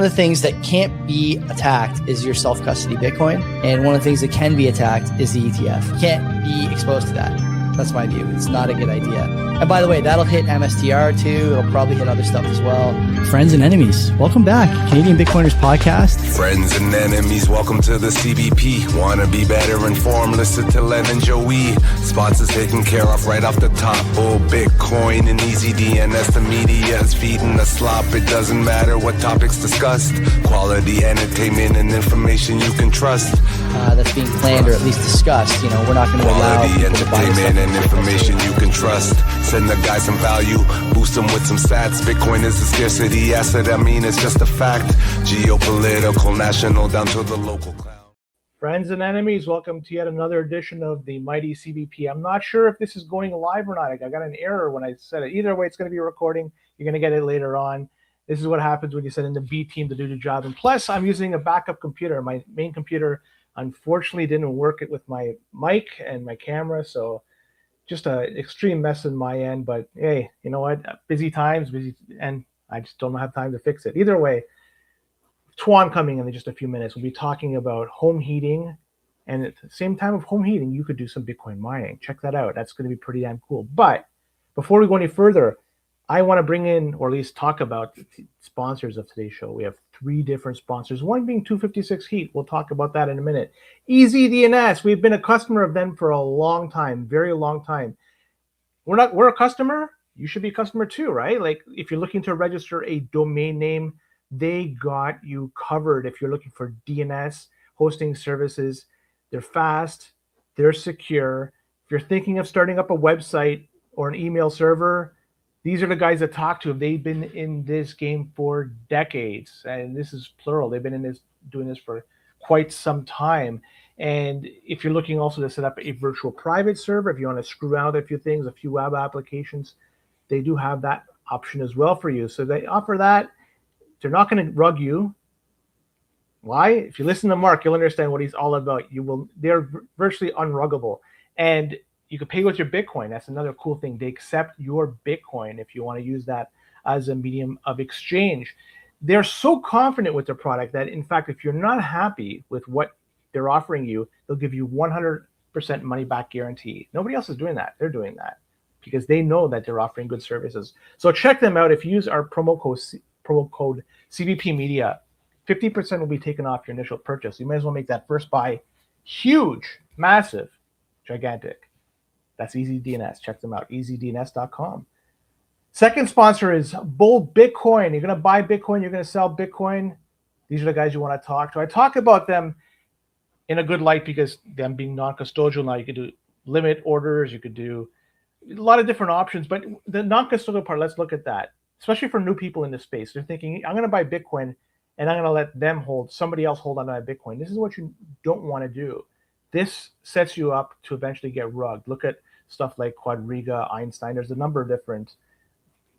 of the things that can't be attacked is your self-custody Bitcoin. And one of the things that can be attacked is the ETF. You can't be exposed to that. That's my view. It's not a good idea. And by the way, that'll hit MSTR too. It'll probably hit other stuff as well. Friends and enemies, welcome back. Canadian Bitcoiners Podcast. Friends and enemies, welcome to the CBP. Want to be better informed? Listen to Len and Joey. Spots is taken care of right off the top. Bull, Bitcoin, and easy DNS. The media is feeding the slop. It doesn't matter what topics discussed. Quality entertainment and information you can trust. That's being planned or at least discussed. You know, we're not going to allow people to buy entertainment and information you can trust. Send the guy some value, boost them with some stats. Bitcoin is a scarcity asset. I mean, it's just a fact. Geopolitical, national, down to the local clown. Friends and enemies, welcome to yet another edition of the Mighty CBP. I'm not sure if this is going live or not. I got an error when I said it. Either way, it's going to be a recording. You're going to get it later on. This is what happens when you send in the B team to do the job. And plus, I'm using a backup computer. My main computer, unfortunately, didn't work it with my mic and my camera, so just an extreme mess on my end. But hey, you know what? Busy times, and I just don't have time to fix it. Either way, Tuan coming in just a few minutes. We'll be talking about home heating, and at the same time of home heating, you could do some Bitcoin mining. Check that out. That's going to be pretty damn cool. But before we go any further, I want to bring in, or at least talk about, the sponsors of today's show. We have 3 different sponsors, one being 256 Heat. We'll talk about that in a minute. Easy DNS. We've been a customer of them for a long time, very long time. We're a customer. You should be a customer too, right? Like if you're looking to register a domain name, they got you covered. If you're looking for DNS hosting services, they're fast, they're secure. If you're thinking of starting up a website or an email server, these are the guys that talk to. They've been in this game for decades, and this is plural. They've been doing this for quite some time. And if you're looking also to set up a virtual private server, if you want to screw out a few things, a few web applications, they do have that option as well for you. So they offer that. They're not going to rug you. Why? If you listen to Mark, you'll understand what he's all about. They're virtually unruggable. And you can pay with your Bitcoin. That's another cool thing. They accept your Bitcoin if you want to use that as a medium of exchange. They're so confident with their product that, in fact, if you're not happy with what they're offering you, they'll give you 100% money back guarantee. Nobody else is doing that. They're doing that because they know that they're offering good services. So check them out. If you use our promo code CBP Media, 50% will be taken off your initial purchase. You might as well make that first buy huge, massive, gigantic. That's Easy DNS. Check them out, easydns.com. Second sponsor is Bull Bitcoin. You're going to buy Bitcoin. You're going to sell Bitcoin. These are the guys you want to talk to. I talk about them in a good light because them being non-custodial now, you could do limit orders. You could do a lot of different options. But the non-custodial part, let's look at that, especially for new people in this space. They're thinking, I'm going to buy Bitcoin, and I'm going to let somebody else hold on to that Bitcoin. This is what you don't want to do. This sets you up to eventually get rugged. Look at stuff like Quadriga, Einstein. There's a number of different,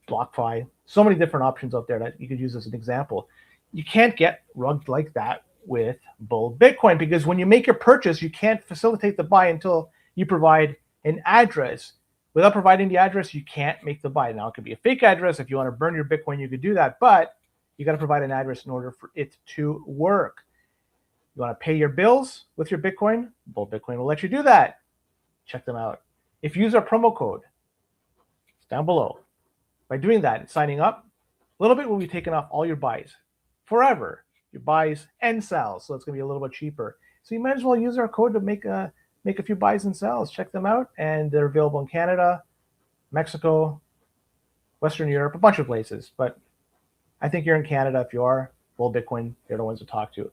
BlockFi, so many different options out there that you could use as an example. You can't get rugged like that with Bull Bitcoin because when you make your purchase, you can't facilitate the buy until you provide an address. Without providing the address, you can't make the buy. Now, it could be a fake address. If you want to burn your Bitcoin, you could do that, but you got to provide an address in order for it to work. You want to pay your bills with your Bitcoin? Bull Bitcoin will let you do that. Check them out. If you use our promo code, it's down below. By doing that and signing up, a little bit will be taken off all your buys forever. Your buys and sells, so it's going to be a little bit cheaper. So you might as well use our code to make a few buys and sells. Check them out, and they're available in Canada, Mexico, Western Europe, a bunch of places. But I think you're in Canada. If you are, Bull Bitcoin, they're the ones to talk to.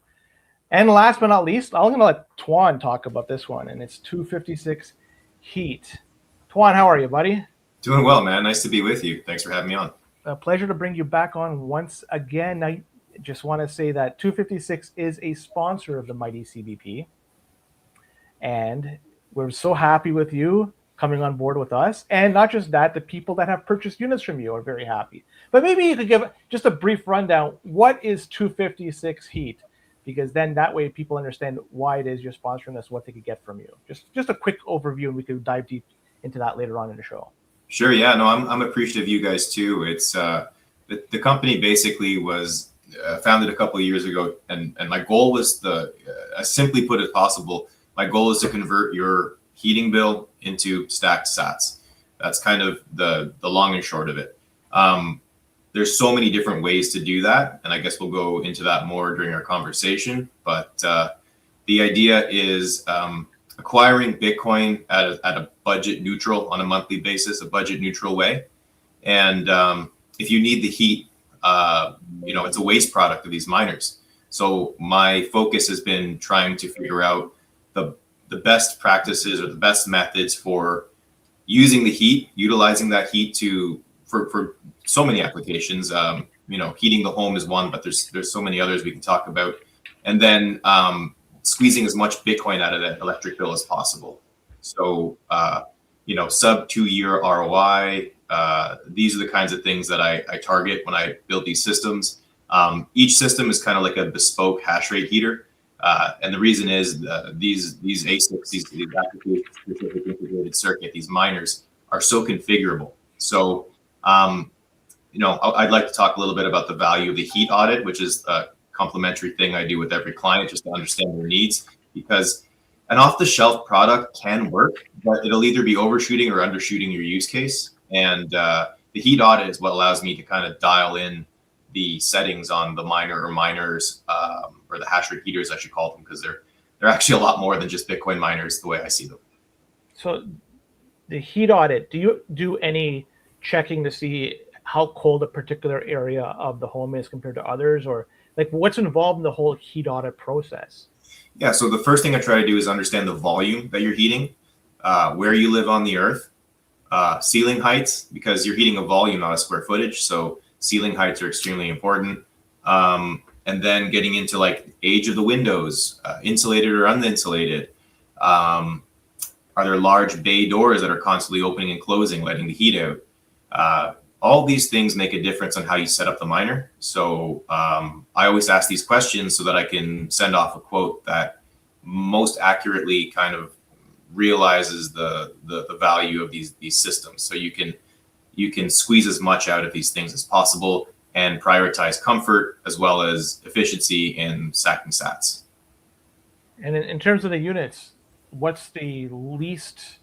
And last but not least, I'm going to let Tuan talk about this one, and it's 256 Heat. Tuan, how are you, buddy? Doing well, man. Nice to be with you. Thanks for having me on. A pleasure to bring you back on once again. I just want to say that 256 is a sponsor of the Mighty CBP, and we're so happy with you coming on board with us. And not just that, the people that have purchased units from you are very happy. But maybe you could give just a brief rundown. What is 256 Heat? Because then that way people understand why it is you're sponsoring us, what they could get from you. Just a quick overview, and we could dive deep into that later on in the show. Sure. Yeah. No, I'm appreciative of you guys too. It's the company basically was founded a couple of years ago, and my goal was as simply put as possible, my goal is to convert your heating bill into stacked sats. That's kind of the long and short of it. There's so many different ways to do that, and I guess we'll go into that more during our conversation. But the idea is acquiring Bitcoin at a budget neutral, on a monthly basis, a budget neutral way. And if you need the heat, it's a waste product of these miners. So my focus has been trying to figure out the best practices or the best methods for using the heat, utilizing that heat for so many applications. Heating the home is one, but there's so many others we can talk about. And then squeezing as much Bitcoin out of that electric bill as possible. So, sub 2-year ROI. These are the kinds of things that I target when I build these systems. Each system is kind of like a bespoke hash rate heater. And the reason is these ASICs, these application-specific integrated circuit, these miners are so configurable. So, I'd like to talk a little bit about the value of the heat audit, which is a complimentary thing I do with every client just to understand their needs, because an off-the-shelf product can work, but it'll either be overshooting or undershooting your use case. And the heat audit is what allows me to kind of dial in the settings on the miner or miners, or the hash rate heaters, I should call them, because they're actually a lot more than just Bitcoin miners, the way I see them. So the heat audit, do you do any checking to see how cold a particular area of the home is compared to others, or like what's involved in the whole heat audit process? Yeah, so the first thing I try to do is understand the volume that you're heating, where you live on the earth, ceiling heights, because you're heating a volume, not a square footage. So ceiling heights are extremely important. And then getting into like age of the windows, insulated or uninsulated. Are there large bay doors that are constantly opening and closing, letting the heat out? All these things make a difference on how you set up the miner. So I always ask these questions so that I can send off a quote that most accurately kind of realizes the value of these systems. So you can squeeze as much out of these things as possible and prioritize comfort as well as efficiency in stacking sats. And in terms of the units, what's the least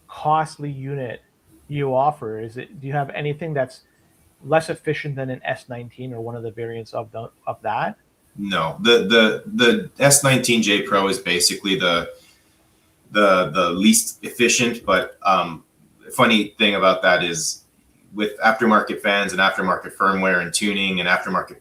costly unit you offer? Do you have anything that's less efficient than an S19 or one of the variants of that? No, the S19J Pro is basically the least efficient. But funny thing about that is, with aftermarket fans and aftermarket firmware and tuning and aftermarket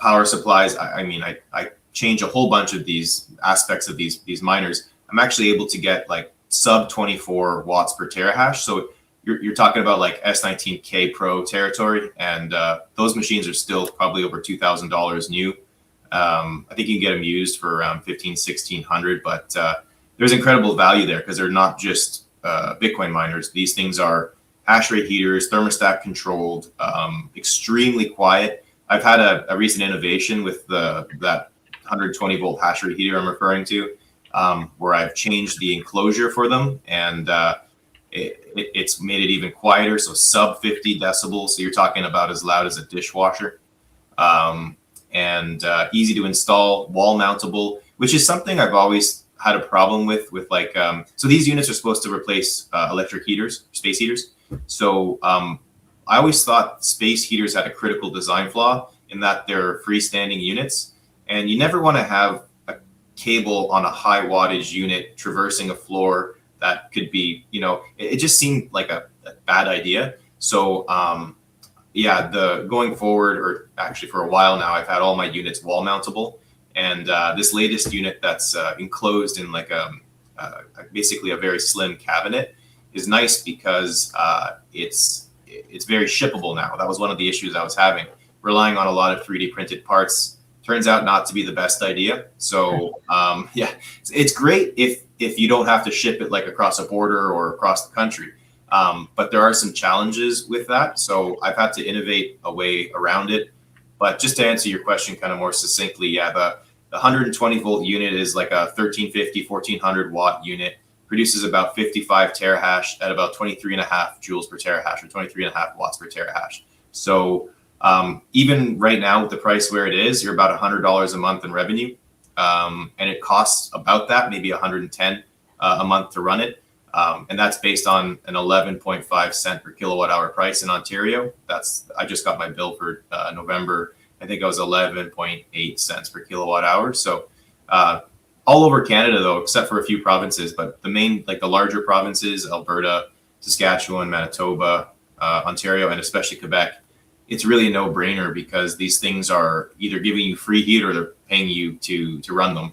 power supplies, I change a whole bunch of these aspects of these miners. I'm actually able to get like sub 24 watts per terahash. So you're talking about like S19K Pro territory, and those machines are still probably over $2,000 new. I think you can get them used for around $1,500-$1,600, but there's incredible value there because they're not just Bitcoin miners. These things are hash rate heaters, thermostat controlled, extremely quiet. I've had a recent innovation with that 120 volt hash rate heater I'm referring to, where I've changed the enclosure for them, and it's made it even quieter, so sub 50 decibels. So you're talking about as loud as a dishwasher, and easy to install, wall mountable, which is something I've always had a problem with like, so these units are supposed to replace electric heaters, space heaters. So I always thought space heaters had a critical design flaw in that they're freestanding units, and you never want to have a cable on a high wattage unit traversing a floor that could be, it just seemed like a bad idea. So going forward, or actually for a while now, I've had all my units wall mountable, and this latest unit that's enclosed in like basically a very slim cabinet is nice because it's very shippable now. That was one of the issues I was having, relying on a lot of 3D printed parts. Turns out not to be the best idea. So it's great if you don't have to ship it like across a border or across the country. But there are some challenges with that. So I've had to innovate a way around it. But just to answer your question kind of more succinctly, the 120 volt unit is like a 1350, 1400 watt unit, produces about 55 terahash at about 23.5 joules per terahash, or 23.5 watts per terahash. So Even right now with the price where it is, you're about $100 a month in revenue. And it costs about that, maybe 110 a month to run it. And that's based on an 11.5 cent per kilowatt hour price in Ontario. I just got my bill for November. I think it was 11.8 cents per kilowatt hour. So all over Canada, though, except for a few provinces, but the main, like the larger provinces, Alberta, Saskatchewan, Manitoba, Ontario, and especially Quebec, it's really a no-brainer because these things are either giving you free heat or they're paying you to run them.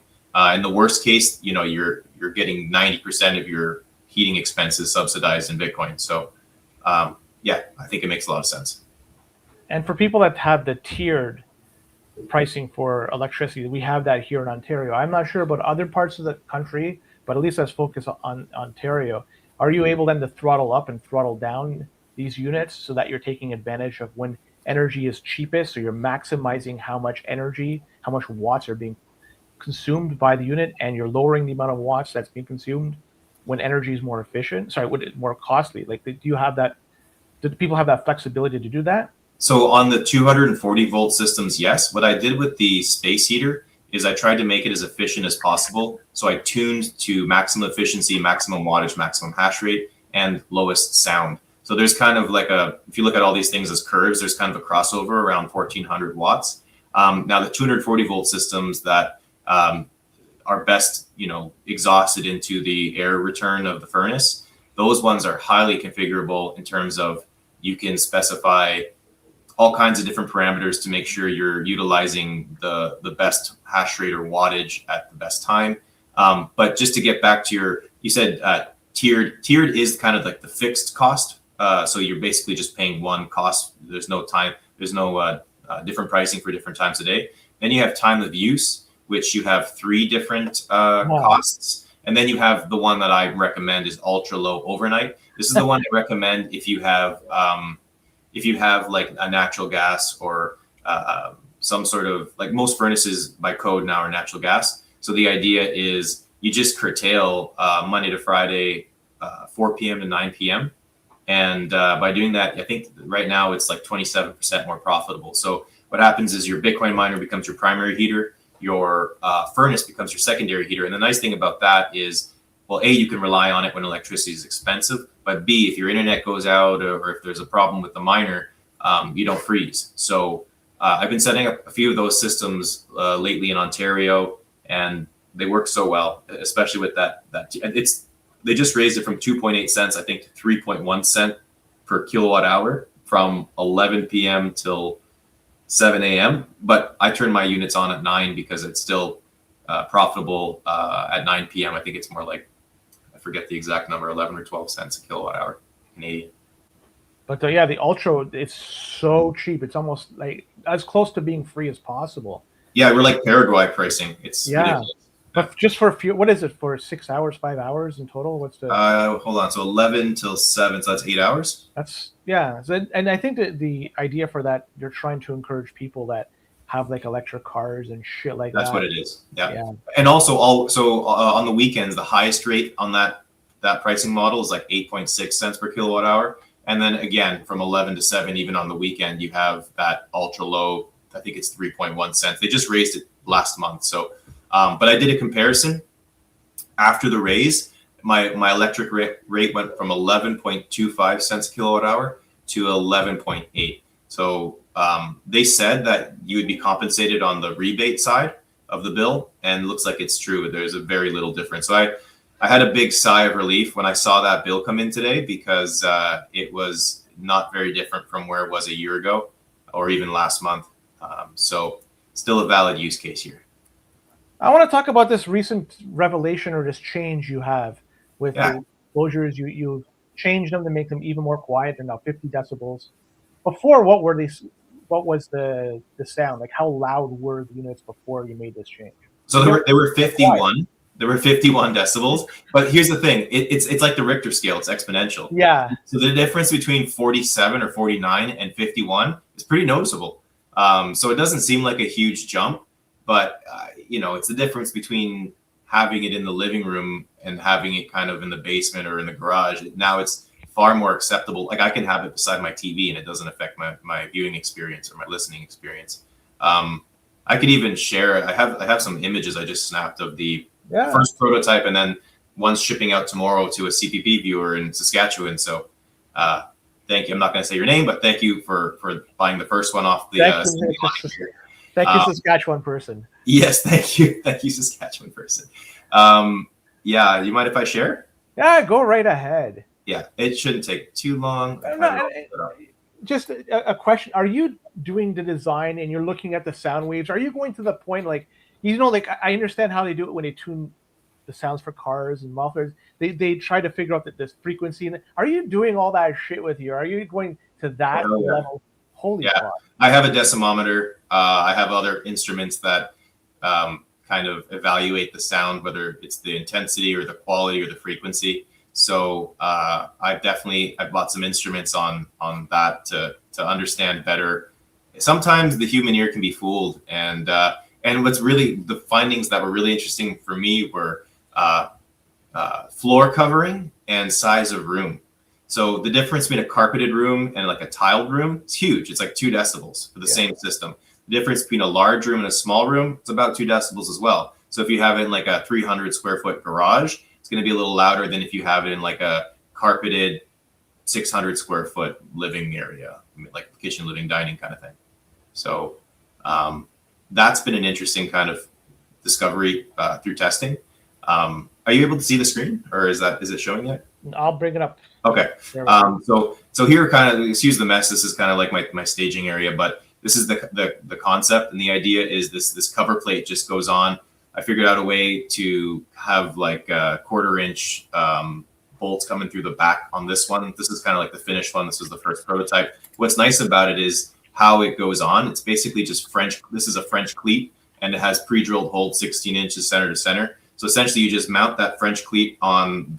In the worst case, you're getting 90% of your heating expenses subsidized in Bitcoin. So, yeah, I think it makes a lot of sense. And for people that have the tiered pricing for electricity, we have that here in Ontario. I'm not sure about other parts of the country, but at least let's focus on Ontario. Are you able then to throttle up and throttle down these units so that you're taking advantage of when energy is cheapest? So you're maximizing how much energy, how much watts are being consumed by the unit, and you're lowering the amount of watts that's being consumed when energy is more efficient. Sorry, when it's more costly. Like, do you have that? Do people have that flexibility to do that? So on the 240 volt systems, yes. What I did with the space heater is I tried to make it as efficient as possible. So I tuned to maximum efficiency, maximum wattage, maximum hash rate, and lowest sound. So there's kind of like if you look at all these things as curves, there's kind of a crossover around 1400 watts. Now the 240 volt systems that are best, exhausted into the air return of the furnace, those ones are highly configurable in terms of you can specify all kinds of different parameters to make sure you're utilizing the best hash rate or wattage at the best time. But just to get back to you said tiered is kind of like the fixed cost. So you're basically just paying one cost. There's no different pricing for different times a day. Then you have time of use, which you have 3 different costs. And then you have the one that I recommend is ultra low overnight. This is the one I recommend if you have like a natural gas or some sort of, like, most furnaces by code now are natural gas. So the idea is you just curtail Monday to Friday, 4 p.m. to 9 p.m. And by doing that, I think right now it's like 27% more profitable. So what happens is your Bitcoin miner becomes your primary heater, your furnace becomes your secondary heater. And the nice thing about that is, well, A, you can rely on it when electricity is expensive, but B, if your internet goes out or if there's a problem with the miner, you don't freeze. So I've been setting up a few of those systems lately in Ontario, and they work so well, especially with that. They just raised it from 2.8 cents, I think, to 3.1 cent per kilowatt hour from 11 p.m. till 7 a.m. But I turn my units on at 9 because it's still profitable at 9 p.m. I think it's more like, I forget the exact number, 11 or 12 cents a kilowatt hour Canadian. But the Ultra, it's so cheap. It's almost like as close to being free as possible. Yeah, we're like Paraguay pricing. It's ridiculous. But just for a few, what is it, for 6 hours, 5 hours in total? What's the? Hold on. So 11 till 7, so that's 8 hours. And I think that the idea for that, you're trying to encourage people that have like electric cars and shit like that. That's what it is. Yeah. And also on the weekends, the highest rate on that pricing model is like 8.6 cents per kilowatt hour. And then again, from 11 to 7, even on the weekend, you have that ultra low, I think it's 3.1 cents. They just raised it last month. So, but I did a comparison after the raise. My electric rate went from 11.25 cents a kilowatt hour to 11.8. So they said that you would be compensated on the rebate side of the bill, and it looks like it's true. There's a very little difference. So I had a big sigh of relief when I saw that bill come in today, because it was not very different from where it was a year ago or even last month. So still a valid use case here. I want to talk about this recent revelation or this change you have with the closures. You've changed them to make them even more quiet. They're now 50 decibels. Before, what was the sound? Like, how loud were the units before you made this change? So they were 51. Quiet. There were 51 decibels. But here's the thing. It's like the Richter scale. It's exponential. Yeah. So the difference between 47 or 49 and 51 is pretty noticeable. So it doesn't seem like a huge jump, but it's the difference between having it in the living room and having it kind of in the basement or in the garage. Now it's far more acceptable. Like I can have it beside my TV and it doesn't affect my viewing experience or my listening experience. I could even share. I have some images I just snapped of the first prototype, and then one's shipping out tomorrow to a CPP viewer in Saskatchewan. So thank you. I'm not going to say your name, but thank you for buying the first one off the. Thank you, Saskatchewan person. Yes, thank you, Saskatchewan person. Yeah, you mind if I share? Yeah, go right ahead. Yeah, it shouldn't take too long. Just a question: are you doing the design and you're looking at the sound waves? Are you going to the point like like I understand how they do it when they tune the sounds for cars and mufflers? They try to figure out this frequency. Are you doing all that shit with you? Are you going to that level? Holy fuck! I have a decimometer. I have other instruments that kind of evaluate the sound, whether it's the intensity or the quality or the frequency. So I've bought some instruments on that to understand better. Sometimes the human ear can be fooled, and what's really the findings that were really interesting for me were floor covering and size of room. So the difference between a carpeted room and like a tiled room is huge. It's like 2 decibels for the same system. The difference between a large room and a small room, it's about 2 decibels as well. So if you have it in like a 300 square foot garage, it's going to be a little louder than if you have it in like a carpeted 600 square foot living area, like kitchen, living, dining kind of thing. So that's been an interesting kind of discovery through testing. Are you able to see the screen, or is it showing yet? I'll bring it up. Okay. So here, kind of, excuse the mess. This is kind of like my staging area, but this is the concept, and the idea is this cover plate just goes on. I figured out a way to have like a 1/4 inch bolts coming through the back on this one. This is kind of like the finished one. This was the first prototype. What's nice about it is how it goes on. It's basically just French. This is a French cleat, and it has pre-drilled holes 16 inches center to center. So essentially, you just mount that French cleat on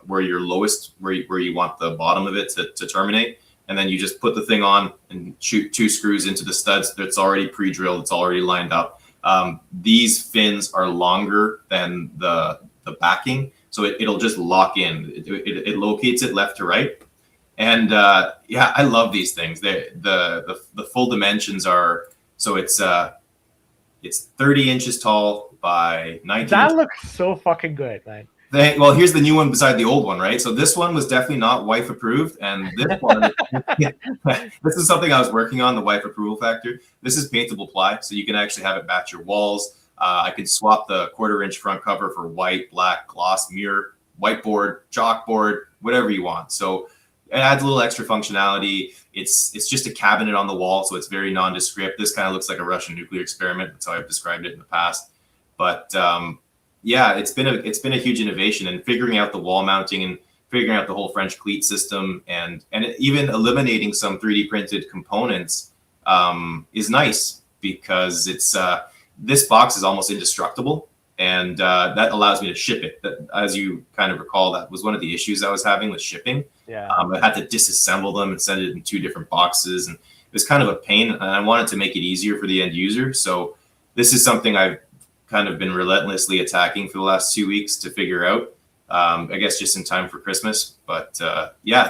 where you're lowest, where you want the bottom of it to terminate, and then you just put the thing on and shoot 2 screws into the studs that's already pre-drilled. It's already lined up. These fins are longer than the backing, so it'll just lock in. It locates it left to right, and I love these things. The full dimensions are, so it's 30 inches tall by 19. That looks so fucking good, man. Well, here's the new one beside the old one, right? So this one was definitely not wife approved, and this one, this is something I was working on, the wife approval factor. This is paintable ply, so you can actually have it match your walls. I could swap the 1/4 inch front cover for white, black, gloss, mirror, whiteboard, chalkboard, whatever you want. So it adds a little extra functionality. It's just a cabinet on the wall, so it's very nondescript. This kind of looks like a Russian nuclear experiment. That's how I've described it in the past. But it's been a huge innovation, and figuring out the wall mounting and figuring out the whole French cleat system, and even eliminating some 3D printed components is nice, because it's this box is almost indestructible, and that allows me to ship it. That, as you kind of recall, that was one of the issues I was having with shipping. I had to disassemble them and send it in 2 different boxes, and it was kind of a pain, and I wanted to make it easier for the end user. So this is something I've kind of been relentlessly attacking for the last 2 weeks to figure out, I guess just in time for Christmas. But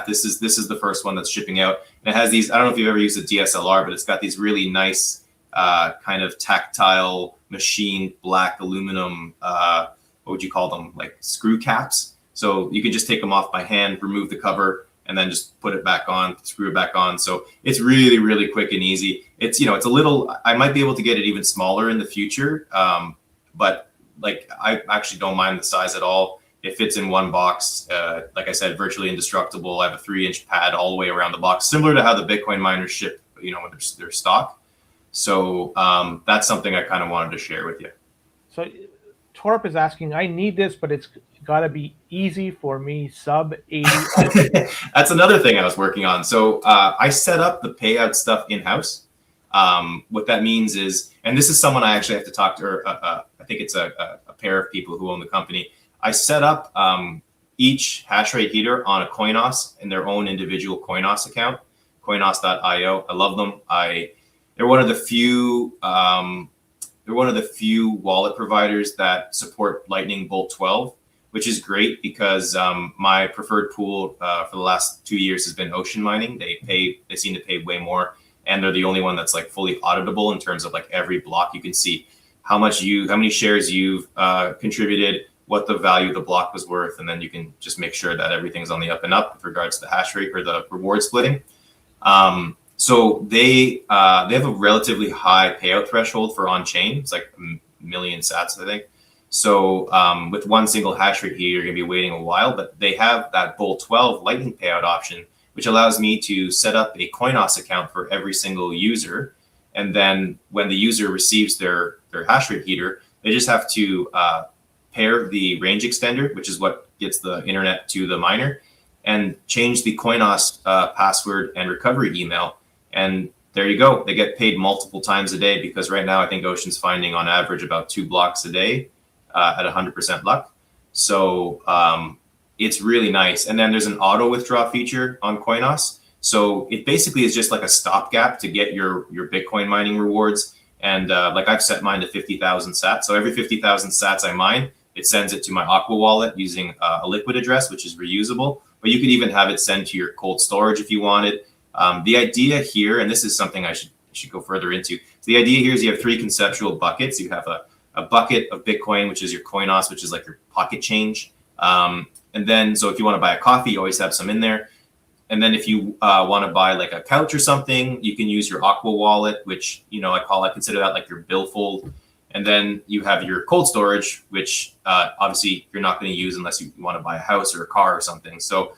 this is the first one that's shipping out. And it has these, I don't know if you've ever used a DSLR, but it's got these really nice kind of tactile machined black aluminum, what would you call them? Like screw caps. So you can just take them off by hand, remove the cover, and then just put it back on, screw it back on. So it's really, really quick and easy. It's, it's a little, I might be able to get it even smaller in the future. But like, I actually don't mind the size at all. It fits in one box. Like I said, virtually indestructible. I have a 3-inch pad all the way around the box, similar to how the Bitcoin miners ship, when they're stock. So that's something I kind of wanted to share with you. So Torp is asking, I need this, but it's got to be easy for me, sub 80. That's another thing I was working on. So I set up the payout stuff in-house. What that means is, and this is someone I actually have to talk to, or I think it's a pair of people who own the company. I set up each hashrate heater on a Coinos in their own individual Coinos account, coinos.io. I love them. They're one of the few wallet providers that support Lightning Bolt 12, which is great because my preferred pool for the last 2 years has been ocean mining. They seem to pay way more, and they're the only one that's like fully auditable in terms of like every block. You can see how many shares you've contributed, what the value of the block was worth, and then you can just make sure that everything's on the up and up with regards to the hash rate or the reward splitting. So they have a relatively high payout threshold for on-chain. It's like a million sats, I think. So with one single hash rate here, you're going to be waiting a while, but they have that Bull 12 Lightning payout option, which allows me to set up a Coinos account for every single user. And then when the user receives their hash rate heater, they just have to pair the range extender, which is what gets the internet to the miner, and change the Coinos password and recovery email. And there you go. They get paid multiple times a day, because right now I think Ocean's finding on average about 2 blocks a day at 100% luck. So it's really nice. And then there's an auto withdraw feature on Coinos. So it basically is just like a stopgap to get your Bitcoin mining rewards. And like I've set mine to 50,000 sats. So every 50,000 sats I mine, it sends it to my Aqua wallet using a liquid address, which is reusable. But you could even have it send to your cold storage if you wanted. The idea here, and this is something I should go further into. So the idea here is you have 3 conceptual buckets. You have a bucket of Bitcoin, which is your Coinos, which is like your pocket change. And then, so if you want to buy a coffee, you always have some in there. And then if you want to buy like a couch or something, you can use your Aqua wallet, which, I consider that like your billfold. And then you have your cold storage, which obviously you're not going to use unless you want to buy a house or a car or something. So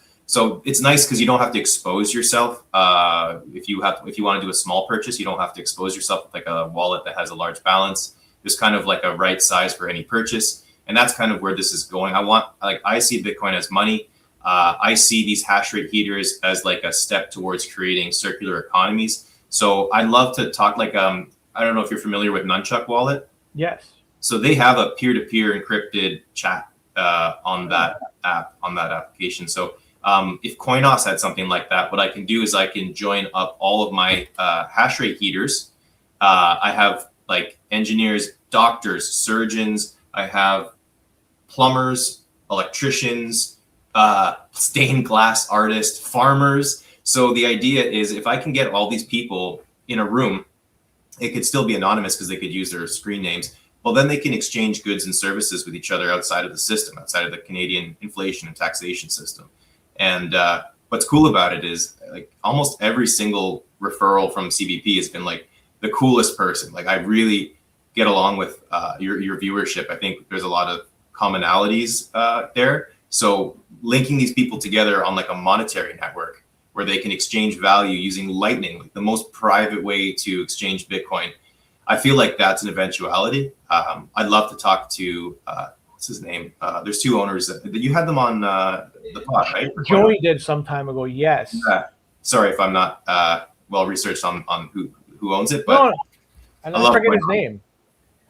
it's nice because you don't have to expose yourself. If you want to do a small purchase, you don't have to expose yourself with like a wallet that has a large balance. There's kind of like a right size for any purchase. And that's kind of where this is going. I see Bitcoin as money. I see these hash rate heaters as like a step towards creating circular economies. So I'd love to talk I don't know if you're familiar with Nunchuck Wallet. Yes. So they have a peer-to-peer encrypted chat on that application. So if Coinos had something like that, what I can do is I can join up all of my hash rate heaters. I have like engineers, doctors, surgeons. I have plumbers, electricians, stained glass artists, farmers. So the idea is if I can get all these people in a room, it could still be anonymous because they could use their screen names. Well, then they can exchange goods and services with each other outside of the system, outside of the Canadian inflation and taxation system. And what's cool about it is like almost every single referral from CBP has been like the coolest person. Like I really get along with your viewership. I think there's a lot of commonalities there. So linking these people together on like a monetary network where they can exchange value using Lightning, like the most private way to exchange Bitcoin. I feel like that's an eventuality. I'd love to talk to, what's his name? There's 2 owners that you had them on the pod, right? Joey did some time ago. Yes. Sorry if I'm not well researched on who owns it, but no. I forget his name.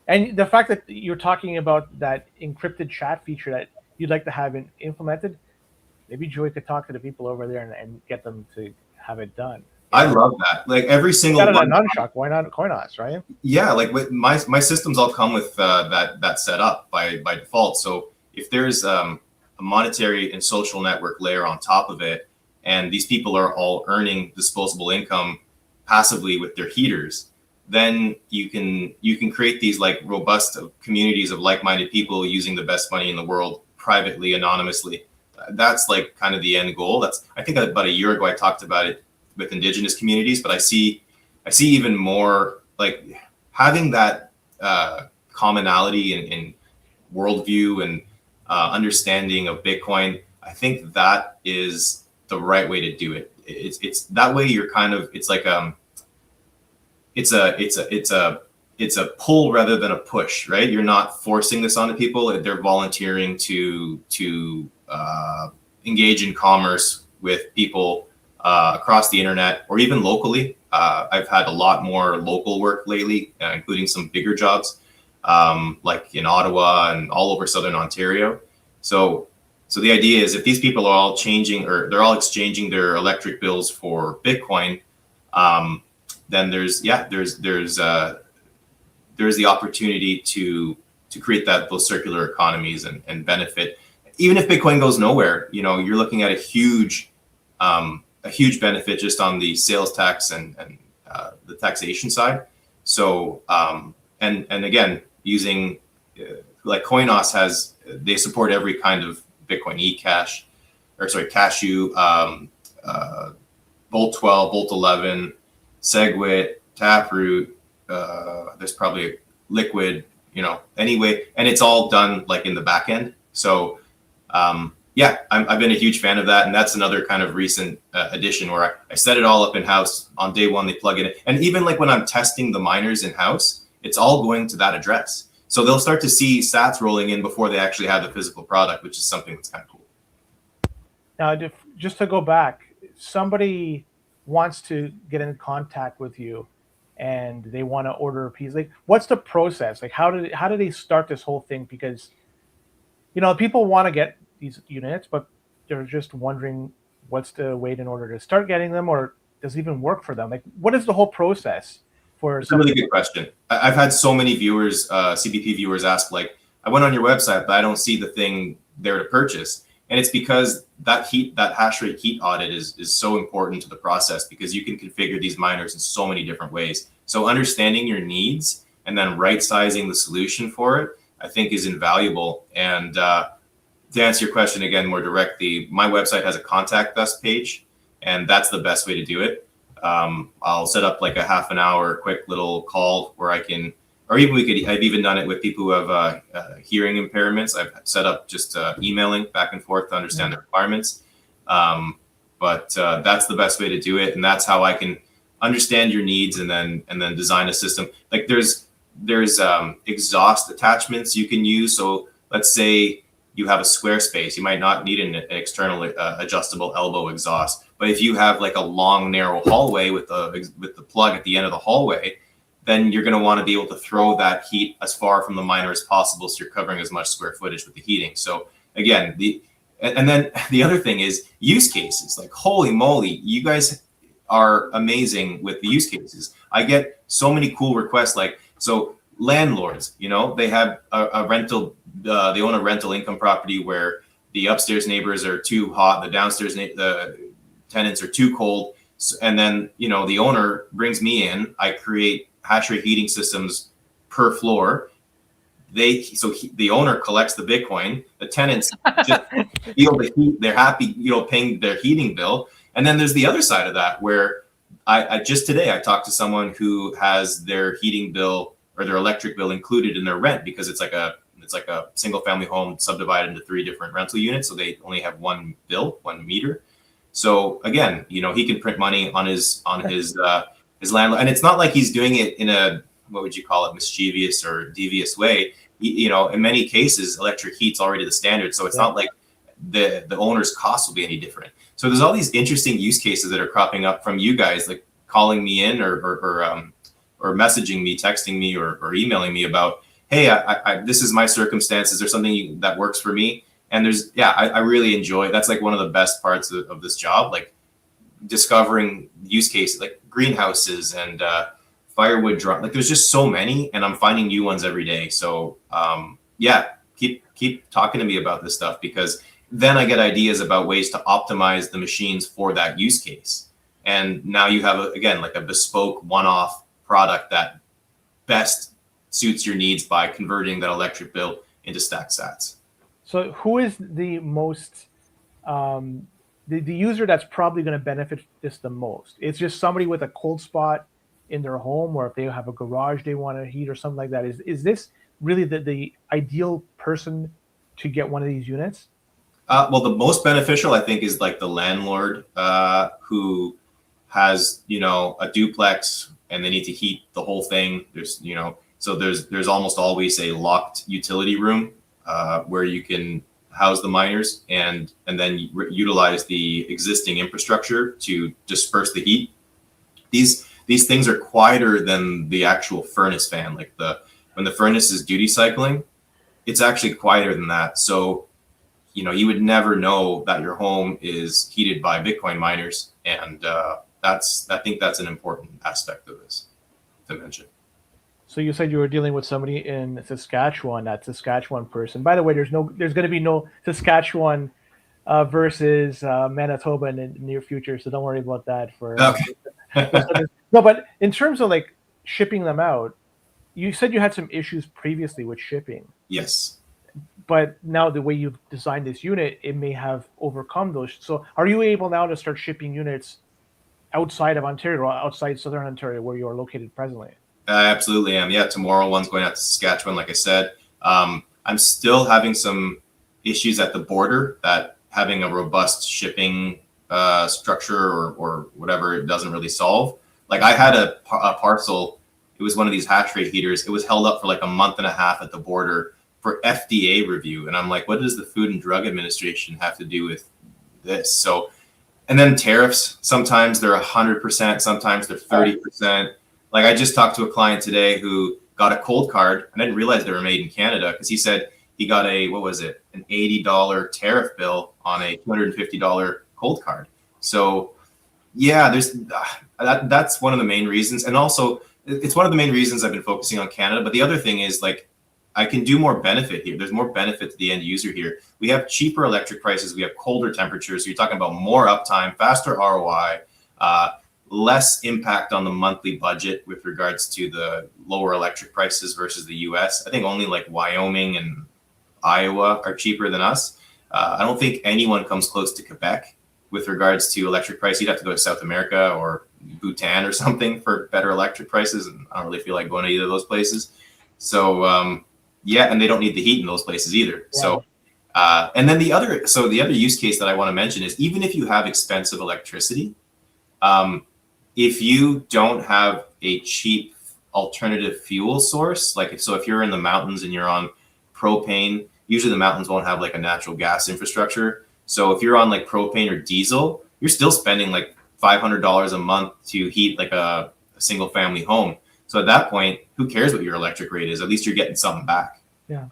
And the fact that you're talking about that encrypted chat feature that you'd like to have implemented, maybe Joey could talk to the people over there and get them to have it done. I love that. Like every single one. Nunchuck, why not Coinos, right? Yeah, like my systems all come with that set up by default. So if there's a monetary and social network layer on top of it, and these people are all earning disposable income passively with their heaters, then you can create these like robust communities of like-minded people using the best money in the world privately, anonymously. That's like kind of the end goal. I think about a year ago I talked about it with Indigenous communities, but I see even more like having that commonality in worldview and understanding of Bitcoin. I think that is the right way to do it. It's that way you're kind of, it's like it's a pull rather than a push, right? You're not forcing this onto people. They're volunteering to engage in commerce with people across the internet or even locally. I've had a lot more local work lately, including some bigger jobs, like in Ottawa and all over Southern Ontario. So the idea is if these people are all changing or they're all exchanging their electric bills for Bitcoin, then there's the opportunity to create those circular economies and benefit. even if Bitcoin goes nowhere, you're looking at a huge benefit just on the sales tax and the taxation side. So and again, using like Coinos they support every kind of Bitcoin eCash, Cashew, Bolt 12, Bolt 11, SegWit, Taproot. There's probably a Liquid, anyway, and it's all done like in the back end. So I've been a huge fan of that, and that's another kind of recent addition where I set it all up in house. On day one, they plug it in, and even like when I'm testing the miners in house, it's all going to that address. So they'll start to see sats rolling in before they actually have the physical product, which is something that's kind of cool. Now, just to go back, somebody wants to get in contact with you and they want to order a piece. Like, what's the process? Like, how do they start this whole thing? Because, people want to get these units, but they're just wondering what's the wait in order to start getting them, or does it even work for them? Like, what is the whole process for? It's a really good question. I've had so many viewers, CBP viewers, ask, like, I went on your website, but I don't see the thing there to purchase. And it's because that hash rate heat audit is so important to the process, because you can configure these miners in so many different ways. So understanding your needs and then right sizing the solution for it, I think, is invaluable. And to answer your question again more directly, my website has a contact us page, and that's the best way to do it. I'll set up like a half an hour quick little call where I can, or even I've even done it with people who have hearing impairments. I've set up just emailing back and forth to understand the requirements. But that's the best way to do it, and that's how I can understand your needs and then design a system. Like there's exhaust attachments you can use. So let's say you have a square space, you might not need an external adjustable elbow exhaust. But if you have like a long, narrow hallway with the plug at the end of the hallway, then you're going to want to be able to throw that heat as far from the miner as possible, so you're covering as much square footage with the heating. So again, and then the other thing is use cases. Like, holy moly, you guys are amazing with the use cases. I get so many cool requests. Like, so landlords, they have a rental, they own a rental income property where the upstairs neighbors are too hot, the downstairs the tenants are too cold, and then the owner brings me in. I create hash rate heating systems per floor. The owner collects the Bitcoin. The tenants just feel the heat. They're happy, paying their heating bill. And then there's the other side of that, where I just today I talked to someone who has their heating bill or their electric bill included in their rent, because it's like a single family home subdivided into 3 different rental units, so they only have one bill, 1 meter. So again, he can print money on his landlord, and it's not like he's doing it in a, what would you call it, mischievous or devious way. In many cases, electric heat's already the standard, so it's not like the owner's costs will be any different. So there's all these interesting use cases that are cropping up from you guys, like calling me in or messaging me, texting me, or emailing me about, hey, I this is my circumstance. Is there something that works for me? And I really enjoy. That's like one of the best parts of this job, like discovering use cases, like greenhouses and firewood drum. Like, there's just so many, and I'm finding new ones every day. So keep talking to me about this stuff, because then I get ideas about ways to optimize the machines for that use case. And now you have a bespoke one-off product that best suits your needs by converting that electric bill into stacked sats. So who is the most the user that's probably going to benefit this the most? It's just somebody with a cold spot in their home, or if they have a garage they want to heat or something like that. Is this really the ideal person to get one of these units? Well, the most beneficial, I think, is like the landlord who has a duplex and they need to heat the whole thing. There's almost always a locked utility room where you can house the miners and then utilize the existing infrastructure to disperse the heat. These things are quieter than the actual furnace fan. Like when the furnace is duty cycling, it's actually quieter than that. So you would never know that your home is heated by Bitcoin miners, and I think that's an important aspect of this to mention. So you said you were dealing with somebody in Saskatchewan, that Saskatchewan person. By the way, there's going to be no Saskatchewan versus Manitoba in the near future, so don't worry about that. No, but in terms of like shipping them out, you said you had some issues previously with shipping. Yes. But now the way you've designed this unit, it may have overcome those. So are you able now to start shipping units outside of Ontario, or outside Southern Ontario, where you are located presently? I absolutely am. Yeah, tomorrow one's going out to Saskatchewan, like I said. I'm still having some issues at the border that having a robust shipping structure or whatever it doesn't really solve. Like I had a parcel, it was one of these hashrate heaters. It was held up for like a month and a half at the border for FDA review. And I'm like, what does the Food and Drug Administration have to do with this? So, and then tariffs, sometimes they're 100%, sometimes they're 30%. Like I just talked to a client today who got a cold card. I didn't realize they were made in Canada because he said he got an $80 tariff bill on a $250 cold card. So yeah, that's one of the main reasons. And also it's one of the main reasons I've been focusing on Canada. But the other thing is like, I can do more benefit here. There's more benefit to the end user here. We have cheaper electric prices. We have colder temperatures. So you're talking about more uptime, faster ROI, less impact on the monthly budget with regards to the lower electric prices versus the US. I think only like Wyoming and Iowa are cheaper than us. I don't think anyone comes close to Quebec with regards to electric price. You'd have to go to South America or Bhutan or something for better electric prices. And I don't really feel like going to either of those places. So yeah, and they don't need the heat in those places either. Yeah. So and then the other use case that I want to mention is even if you have expensive electricity, if you don't have a cheap alternative fuel source, like if you're in the mountains and you're on propane, usually the mountains won't have like a natural gas infrastructure. So if you're on like propane or diesel, you're still spending like $500 a month to heat like a single family home. So at that point, who cares what your electric rate is? At least you're getting something back. Yeah.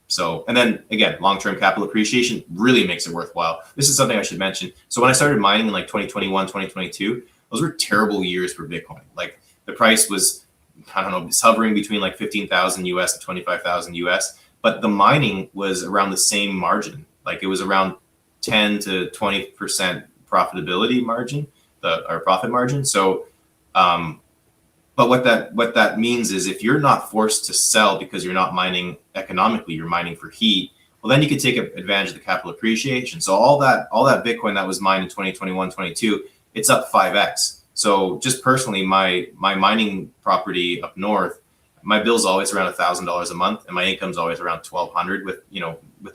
So, and then again, long-term capital appreciation really makes it worthwhile. This is something I should mention. So when I started mining in like 2021, 2022, those were terrible years for Bitcoin. Like the price was, I don't know, it's hovering between like 15,000 US and 25,000 US, but the mining was around the same margin. Like it was around 10 to 20% profitability margin, or profit margin. So, but what that means is if you're not forced to sell because you're not mining economically, you're mining for heat, well, then you could take advantage of the capital appreciation. So all that Bitcoin that was mined in 2021, 22, it's up 5x. So just personally, my mining property up north, my bill's always around $1,000 a month, and my income's always around 1,200 with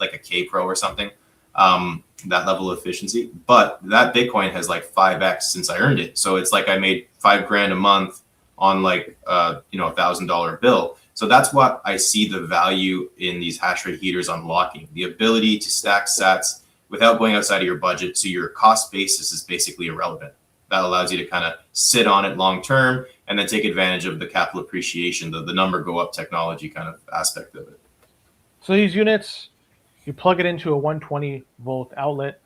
like a K Pro or something, that level of efficiency. But that Bitcoin has like 5x since I earned it. So it's like I made $5,000 a month on like $1,000 bill. So that's what I see the value in these hash rate heaters unlocking, the ability to stack sats without going outside of your budget. So your cost basis is basically irrelevant. That allows you to kind of sit on it long term and then take advantage of the capital appreciation, the number go up technology kind of aspect of it. So these units, you plug it into a 120 volt outlet.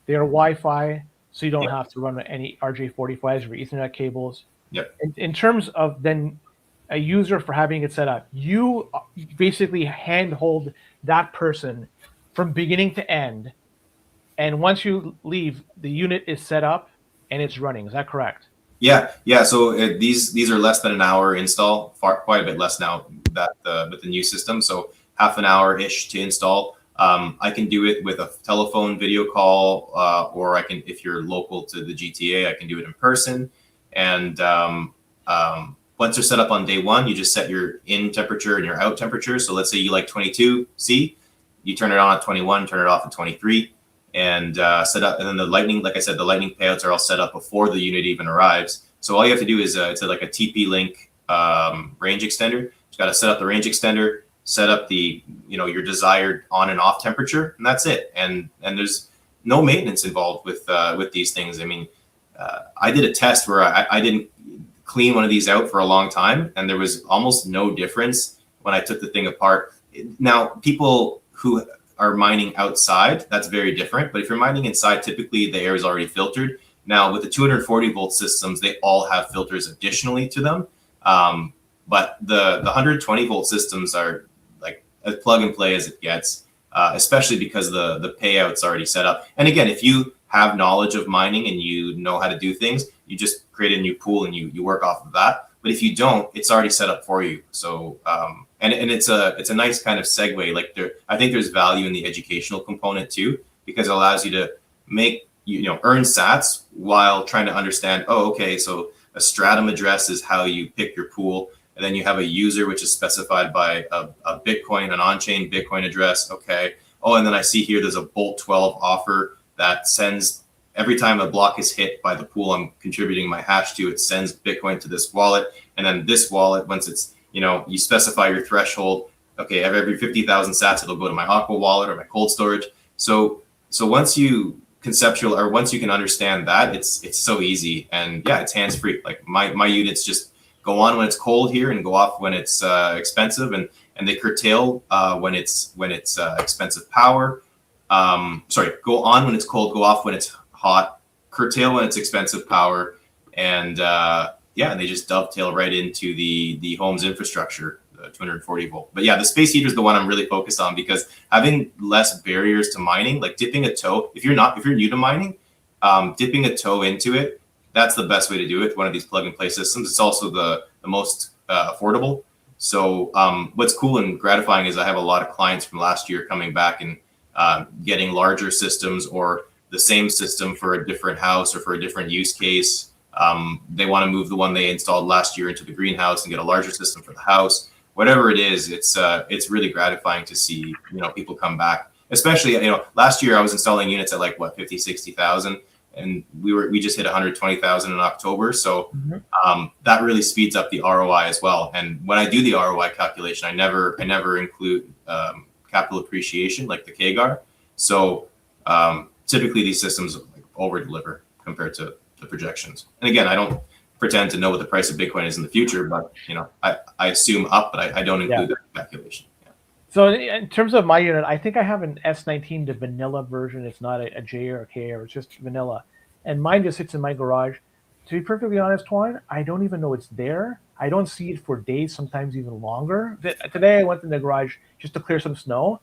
They are Wi-Fi, so you don't have to run any RJ45s or Ethernet cables. Yep. In terms of then a user for having it set up, you basically handhold that person from beginning to end. And once you leave, the unit is set up and it's running. Is that correct? Yeah. So these are less than an hour install, quite a bit less now that with the new system. So half an hour ish to install. I can do it with a telephone video call, or I can, if you're local to the GTA, I can do it in person. And once they're set up on day one, you just set your in temperature and your out temperature. So let's say you like 22C, you turn it on at 21, turn it off at 23, and set up. And then the lightning, like I said, the lightning payouts are all set up before the unit even arrives. So all you have to do is it's like a TP-Link range extender. You've got to set up the range extender, set up the your desired on and off temperature, and that's it. And there's no maintenance involved with these things. I mean, I did a test where I didn't clean one of these out for a long time, and there was almost no difference when I took the thing apart. Now, people who are mining outside, that's very different. But if you're mining inside, typically the air is already filtered. Now, with the 240 volt systems, they all have filters additionally to them. But the 120 volt systems are like as plug and play as it gets, especially because the payout's already set up. And again, if you have knowledge of mining and you know how to do things, you just create a new pool and you work off of that. But if you don't, it's already set up for you. So and it's a nice kind of segue. Like I think there's value in the educational component too, because it allows you to earn sats while trying to understand, oh, okay, so a stratum address is how you pick your pool. And then you have a user, which is specified by a Bitcoin, an on-chain Bitcoin address. Okay. Oh, and then I see here there's a Bolt 12 offer that sends, every time a block is hit by the pool I'm contributing my hash to, it sends Bitcoin to this wallet. And then this wallet, once it's, you specify your threshold. Okay, every 50,000 sats, it'll go to my Aqua wallet or my cold storage. So once you once you can understand that, it's so easy. And yeah, it's hands-free. Like my units just go on when it's cold here and go off when it's expensive, and they curtail when it's expensive power. Go on when it's cold, go off when it's hot, curtail when it's expensive power, and they just dovetail right into the home's infrastructure, the 240 volt. But yeah, the space heater is the one I'm really focused on, because having less barriers to mining, like dipping a toe, if you're new to mining, dipping a toe into it, that's the best way to do it. One of these plug and play systems. It's also the most affordable. So what's cool and gratifying is I have a lot of clients from last year coming back and getting larger systems or the same system for a different house or for a different use case. They want to move the one they installed last year into the greenhouse and get a larger system for the house. Whatever it is, it's really gratifying to see, people come back. Especially, last year I was installing units at 50, 60,000. And we just hit 120,000 in October. So that really speeds up the ROI as well. And when I do the ROI calculation, I never include capital appreciation like the KGAR. So typically these systems over deliver compared to the projections. And again, I don't pretend to know what the price of Bitcoin is in the future, but I assume up, but I don't include that calculation. Yeah. So in terms of my unit, I think I have an S19, the vanilla version. It's not a J or a K, or it's just vanilla. And mine just sits in my garage. To be perfectly honest, Twine, I don't even know it's there. I don't see it for days, sometimes even longer. Today I went in the garage just to clear some snow.